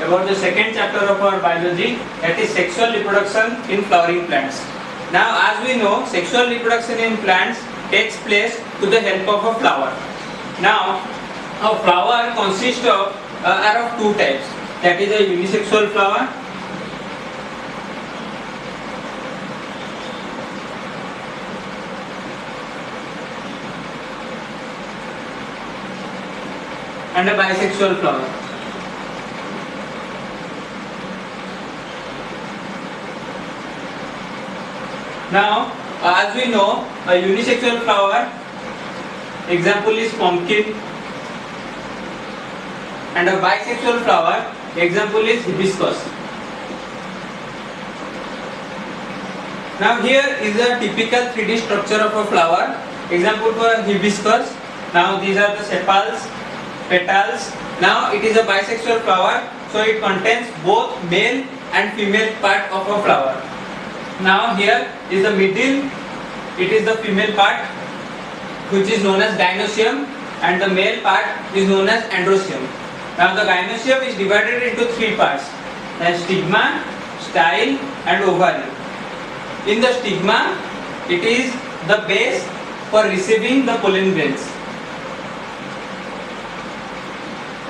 about the second chapter of our biology, that is sexual reproduction in flowering plants. Now, as we know, sexual reproduction in plants takes place with the help of a flower. Now, a flower consists of are of two types. That is a unisexual flower and a bisexual flower. Now, as we know, a unisexual flower example is pumpkin, and a bisexual flower example is hibiscus. Now, here is a typical 3D structure of a flower. Example for hibiscus. Now, these are the sepals, petals. Now, it is a bisexual flower, so it contains both male and female part of a flower. Now, here is the middle. It is the female part, which is known as gynoecium, and the male part is known as androecium. Now, the gynoecium is divided into three parts: the stigma, style, and ovary. In the stigma, it is the base for receiving the pollen grains.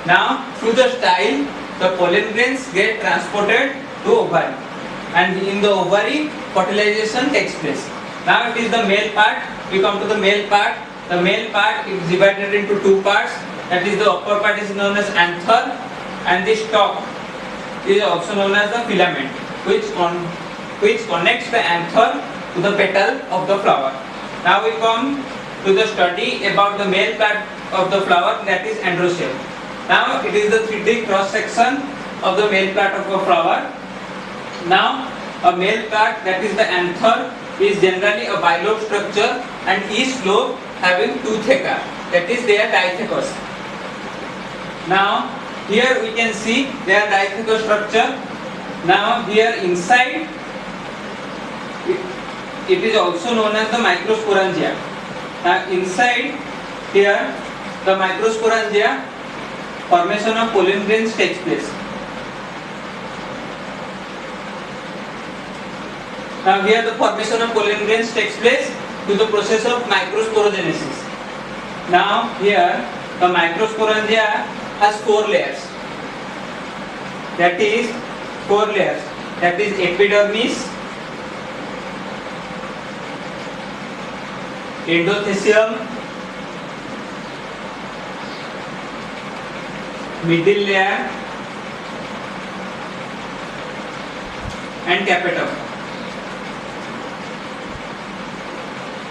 Now, through the style, the pollen grains get transported to ovary, and in the ovary, fertilization takes place. Now, it is the male part. We come to the male part. The male part is divided into two parts. That is, the upper part is known as anther, and the stalk is also known as the filament, which connects the anther to the petal of the flower. Now we come to the study about the male part of the flower, that is androecium. Now it is the 3D cross section of the male part of a flower. Now a male part, that is the anther, is generally a bilobe structure, and each lobe having two theca, that is they are dithecous. Now here we can see their dithecous structure. Now here inside it is also known as the microsporangia. Now inside here the microsporangia, formation of pollen grains takes place. Now here the formation of pollen grains takes place through the process of microsporogenesis. Now here the microsporangia has four layers. That is four layers. That is epidermis, endothecium, middle layer, and tapetum.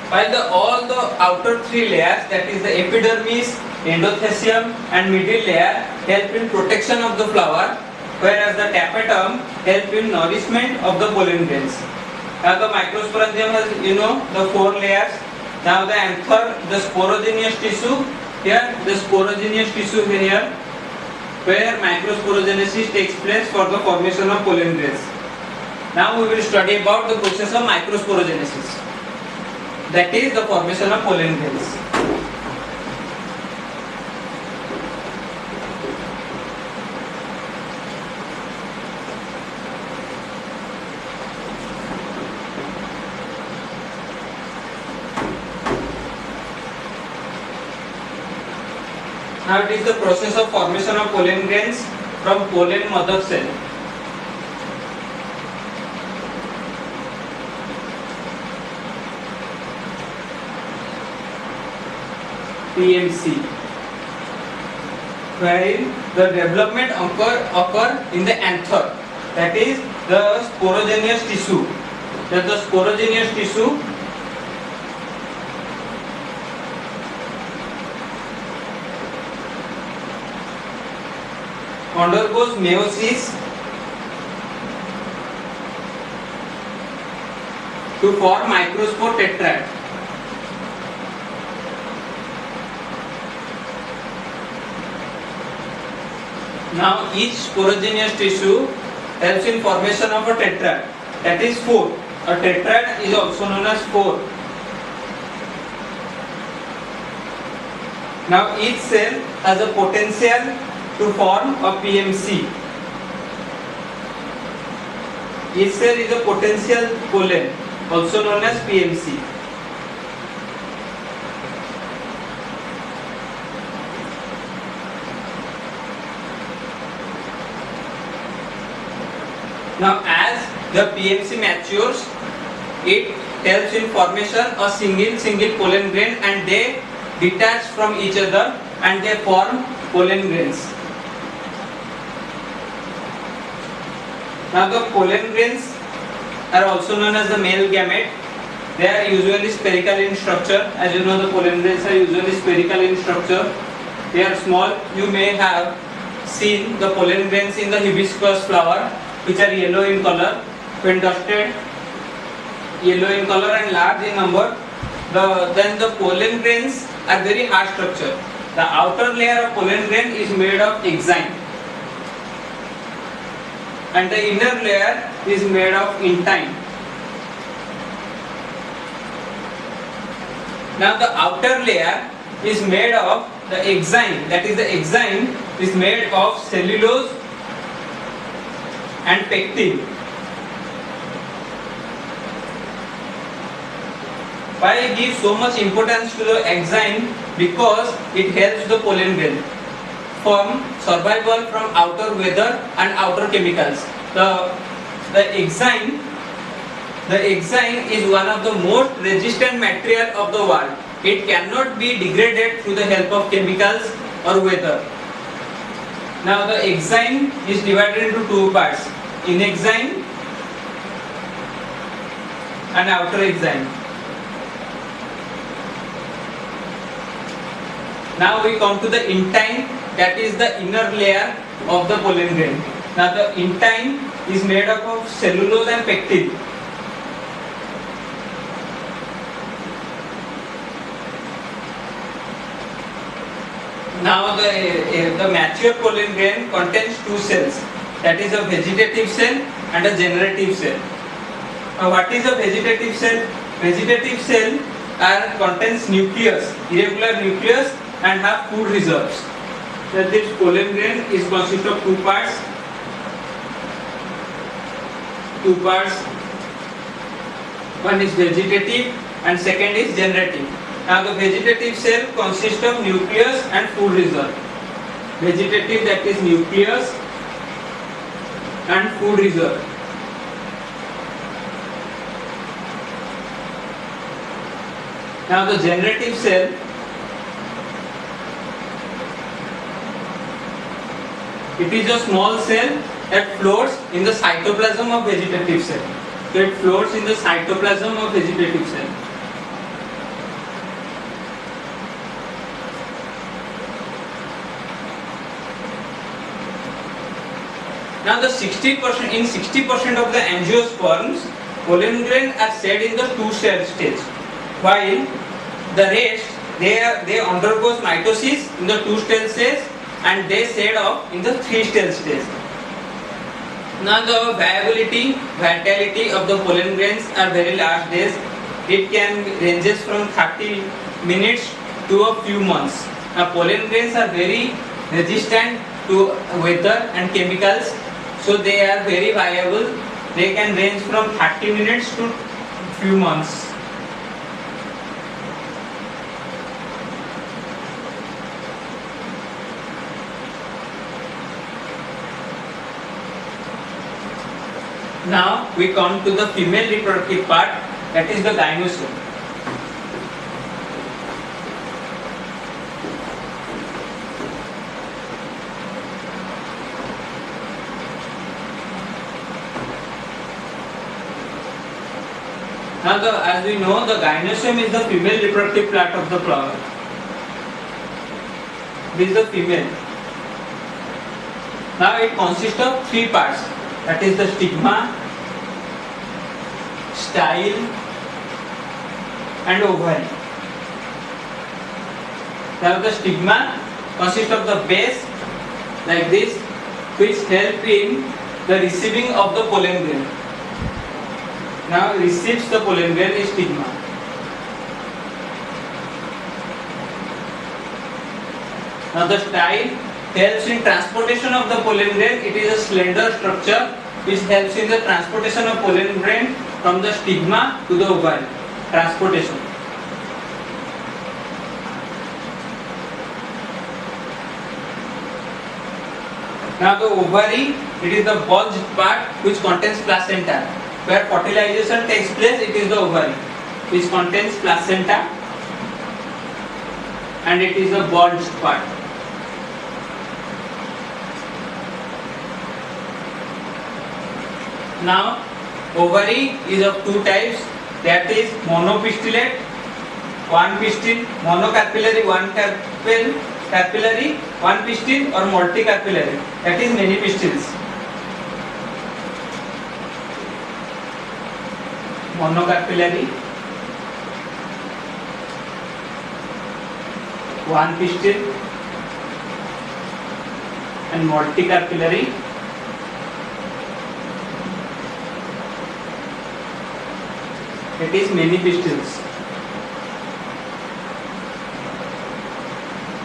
While all the outer three layers, that is the epidermis, endothecium, and middle layer, help in protection of the flower, whereas the tapetum help in nourishment of the pollen grains. Now the microsporangium has, the four layers. Now the anther, the sporogenous tissue. Here the sporogenous tissue here, where microsporogenesis takes place for the formation of pollen grains. Now we will study about the process of microsporogenesis. That is the formation of pollen grains. Now it is the process of formation of pollen grains from pollen mother cell. PMC, where the development occur in the anther, that is the sporogenous tissue. That the sporogenous tissue undergoes meiosis to form microspore tetrad. Now each sporogenous tissue helps in formation of a tetrad, that is spore. A tetrad is also known as spore. Now each cell has a potential to form a PMC. Each cell is a potential pollen, also known as PMC. Now, as the PMC matures, it helps in formation a single pollen grain, and they detach from each other and they form pollen grains. Now, the pollen grains are also known as the male gamete. They are usually spherical in structure. As you know, the pollen grains are usually spherical in structure. They are small. You may have seen the pollen grains in the hibiscus flower, which are yellow in color. When dusted, yellow in color and large in number. Then the pollen grains are very hard structure. The outer layer of pollen grain is made of exine, and the inner layer is made of intine. Now the outer layer is made of the exine, that is the exine is made of cellulose and pectin. Why I give so much importance to the exine? Because it helps the pollen grain from survival from outer weather and outer chemicals. The exine is one of the most resistant material of the world. It cannot be degraded through the help of chemicals or weather. Now the exine is divided into two parts: inexine and outer exine. Now we come to the intine, that is the inner layer of the pollen grain. Now the intine is made up of cellulose and pectin. Now the mature pollen grain contains two cells, that is a vegetative cell and a generative cell. Now what is a vegetative cell? Vegetative cell contains nucleus, irregular nucleus, and have food reserves. That this pollen grain is consist of two parts. One is vegetative and second is generative. Now the vegetative cell consists of nucleus and food reserve. Vegetative, that is nucleus and food reserve. Now the generative cell it is a small cell that floats in the cytoplasm of vegetative cell. So it floats in the cytoplasm of vegetative cell. Now the 60% of the angiosperms, pollen grain are shed in the two-cell stage, while the rest they undergoes mitosis in the two-cell stage and they shed off in the three-cell stage. Now the vitality of the pollen grains are very large days. It can ranges from 30 minutes to a few months. Now pollen grains are very resistant to weather and chemicals, so they are very viable. They can range from 30 minutes to few months. Now we come to the female reproductive part, that is the gynecium. Now as we know, the gynecium is the female reproductive part of the flower. This is the female. Now it consists of three parts, that is the stigma, style and ovary. Now the stigma consists of the base like this, which help in the receiving of the pollen grain. Now receives the pollen grain is stigma. Now the style helps in transportation of the pollen grain. It is a slender structure which helps in the transportation of pollen grain from the stigma to the ovary. Transportation. Now the ovary, it is the bulged part which contains placenta. Where fertilization takes place, it is the ovary, which contains placenta, and it is the bulged part. Now, ovary is of two types, that is monopistillate, one pistil, monocarpillary, one carpillary, one pistil, or multicarpillary, that is many pistils. Monocarpillary, one pistil, and multicarpillary, it is many pistils.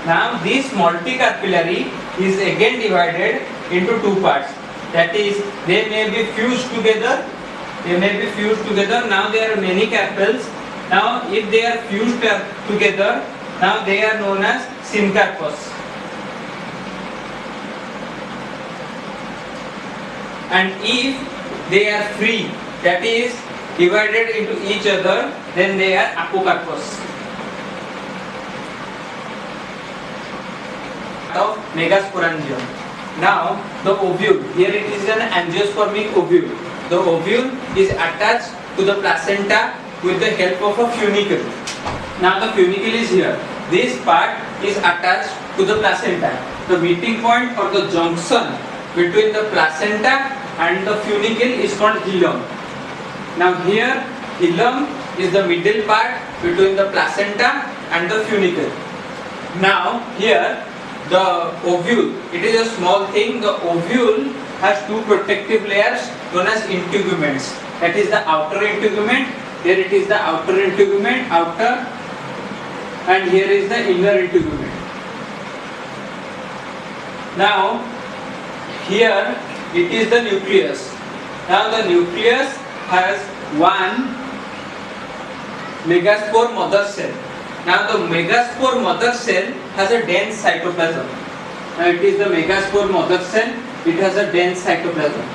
Now this multicarpillary is again divided into two parts, that is they may be fused together. Now there are many carpels. Now if they are fused together, now they are known as syncarpous. And if they are free, that is divided into each other, then they are apocarpous. Of megasporangium. Now the ovule, here it is an angiospermic ovule. The ovule is attached to the placenta with the help of a funicle. Now the funicle is here. This part is attached to the placenta. The meeting point or the junction between the placenta and the funicle is called hilum. Now here hilum is the middle part between the placenta and the funicle. Now here the ovule, it is a small thing. The ovule has two protective layers known as integuments. That is the outer integument. Here it is the outer integument, outer, and here is the inner integument. Now here it is the nucleus. Now the nucleus has one megaspore mother cell. Now the megaspore mother cell has a dense cytoplasm. Now it is the megaspore mother cell. It has a dense cytoplasm.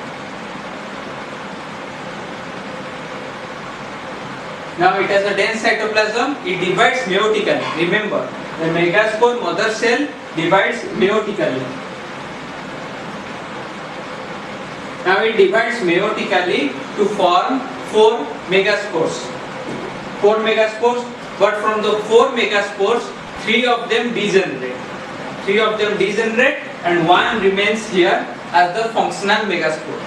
Now it has a dense cytoplasm. It divides meiotically. Remember, the megaspore mother cell divides meiotically. Now it divides meiotically to form 4 megaspores. 4 megaspores, but from the 4 megaspores, 3 of them degenerate. 3 of them degenerate and 1 remains here as the functional megaspore.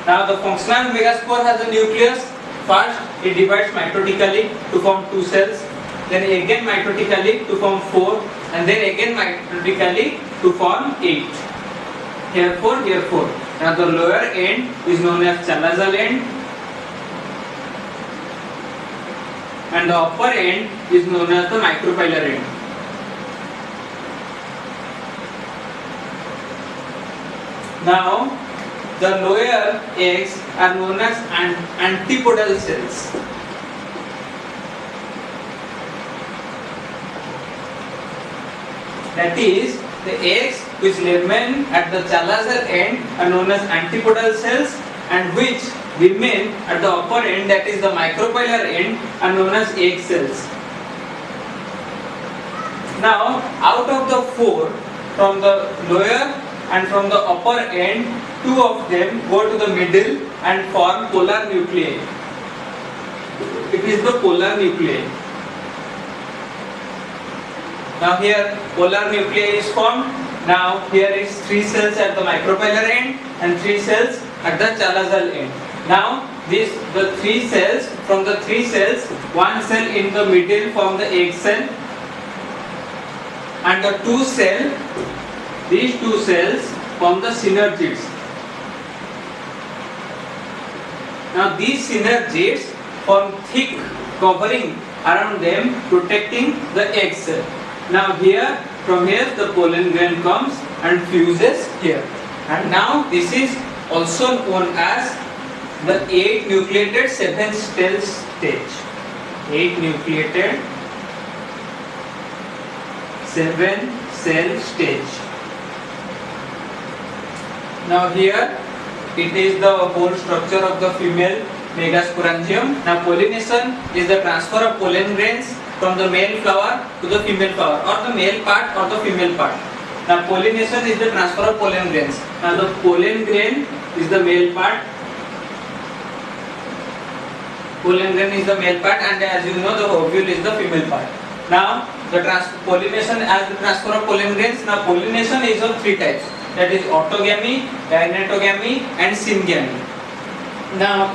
Now the functional megaspore has a nucleus. First it divides mitotically to form 2 cells, then again mitotically to form 4, and then again mitotically to form 8. Here 4, here 4. Now the lower end is known as chalazal end, and the upper end is known as the micropylar end. Now the lower eggs are known as antipodal cells. That is, the eggs which remain at the chalazal end are known as antipodal cells, and which remain at the upper end, that is the micropylar end, are known as egg cells. Now out of the 4, from the lower and from the upper end, 2 of them go to the middle and form polar nuclei. It is the polar nuclei. Now here polar nuclei is formed. Now here is 3 cells at the micropylar end and 3 cells at the chalazal end. Now the 3 cells, from the 3 cells, 1 cell in the middle form the egg cell, and the 2 cell, these 2 cells form the synergids. Now these synergids form thick covering around them, protecting the egg cell. Now here, from here the pollen grain comes and fuses here, and now this is also known as the 8 nucleated 7 cell stage. 8 nucleated 7 cell stage. Now here it is the whole structure of the female megasporangium. Now pollination is the transfer of pollen grains from the male flower to the female flower, or the male part or the female part. Now pollination is the transfer of pollen grains. Now the pollen grain is the male part. Pollen grain is the male part, and as you know, the ovule is the female part. Now the pollination as the transfer of pollen grains. Now pollination is of 3 types. That is autogamy, gynetogamy, and syngamy. Now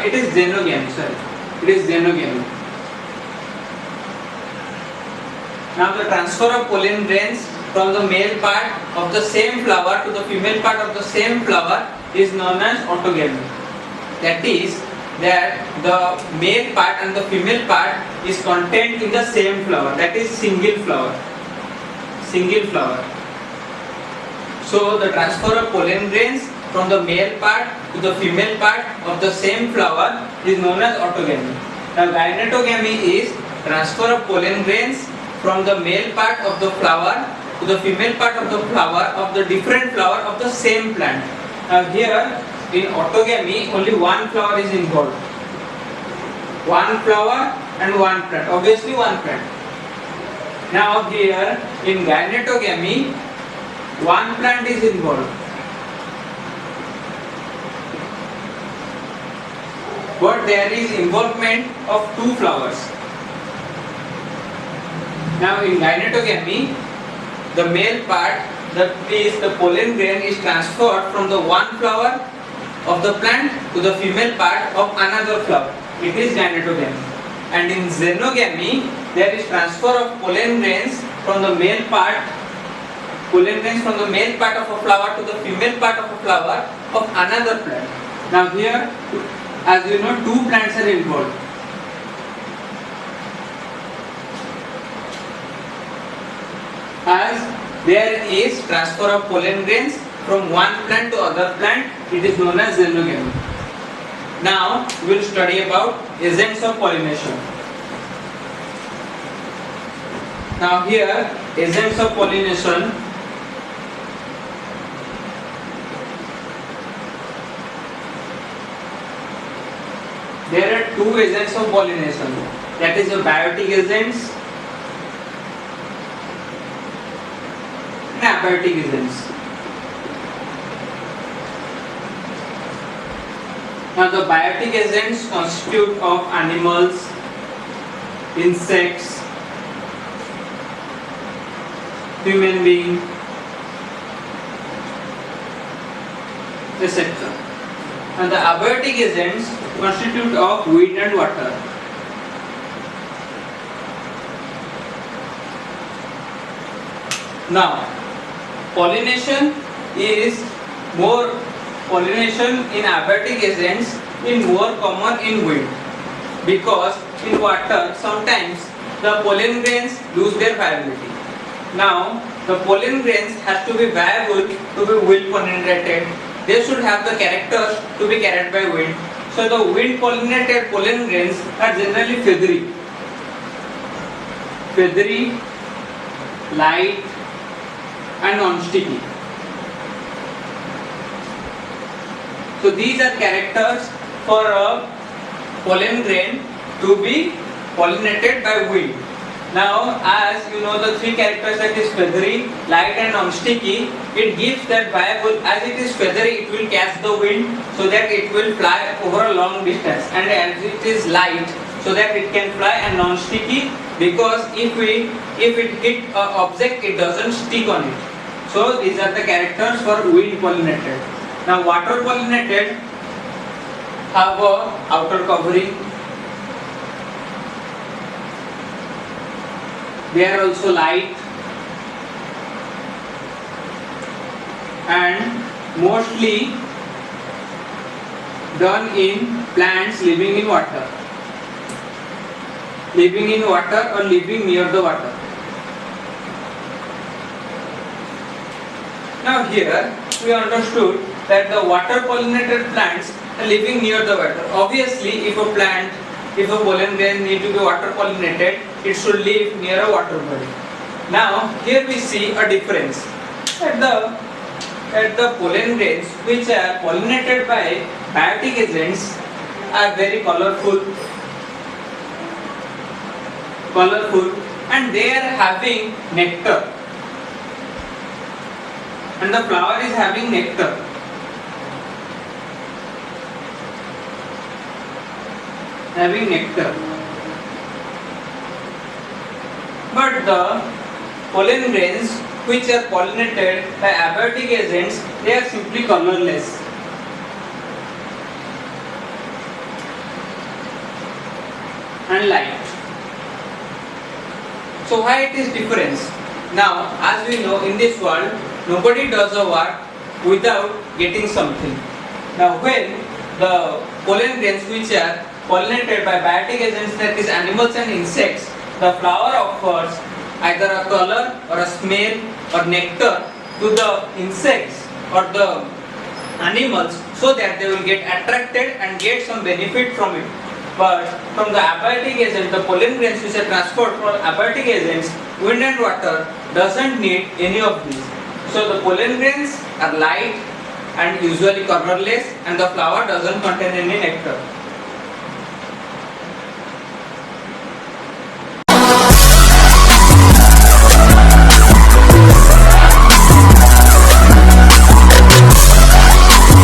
it is xenogamy. Sorry, it is xenogamy. Now the transfer of pollen grains from the male part of the same flower to the female part of the same flower is known as autogamy. That is, that the male part and the female part is contained in the same flower. That is single flower. Single flower. So the transfer of pollen grains from the male part to the female part of the same flower is known as autogamy. Now gynetogamy is transfer of pollen grains from the male part of the flower to the female part of the flower of the different flower of the same plant. Now here in autogamy only one flower is involved. One flower and one plant. Obviously one plant. Now here in gynetogamy one plant is involved. But there is involvement of 2 flowers. Now in gynetogamy, the male part, that is the pollen grain, is transferred from the one flower of the plant to the female part of another flower. It is gynetogamy. And in xenogamy, there is transfer of pollen grains from the male part, pollen grains from the male part of a flower to the female part of a flower of another plant. Now here, as you know, 2 plants are involved. As there is transfer of pollen grains from one plant to other plant, it is known as xenogamy. Now we will study about agents of pollination. Now here, agents of pollination. There are 2 agents of pollination. That is the biotic agents and abiotic agents. Now the biotic agents constitute of animals, insects, human being, etc. And the abiotic agents constitute of wind and water. Now, pollination in abiotic agents is more common in wind, because in water sometimes the pollen grains lose their viability. Now, the pollen grains has to be viable to be wind pollinated. They should have the characters to be carried by wind. So the wind pollinated pollen grains are generally feathery, light and non-sticky. So these are characters for a pollen grain to be pollinated by wind. Now, as you know, the 3 characters, that is feathery, light and non-sticky, it gives that viable, as it is feathery, it will catch the wind so that it will fly over a long distance, and as it is light, so that it can fly, and non-sticky, because if it hit an object, it doesn't stick on it. So these are the characters for wind pollinated. Now water pollinated have a outer covering. They are also light and mostly done in plants living in water or living near the water. Now here we understood that the water pollinated plants are living near the water. Obviously, if a pollen grain need to be water pollinated, it should live near a water body. Now, here we see a difference. At the pollen grains which are pollinated by biotic agents are very colorful, and they are having nectar, and the flower is having nectar. But the pollen grains which are pollinated by abiotic agents, they are simply colorless. And light. So why it is difference? Now, as we know, in this world, nobody does a work without getting something. Now, when the pollen grains which are pollinated by biotic agents, that is animals and insects, the flower offers either a color or a smell or nectar to the insects or the animals, so that they will get attracted and get some benefit from it. But from the abiotic agent, the pollen grains which are transferred from abiotic agents, wind and water doesn't need any of these. So the pollen grains are light and usually colorless, and the flower doesn't contain any nectar.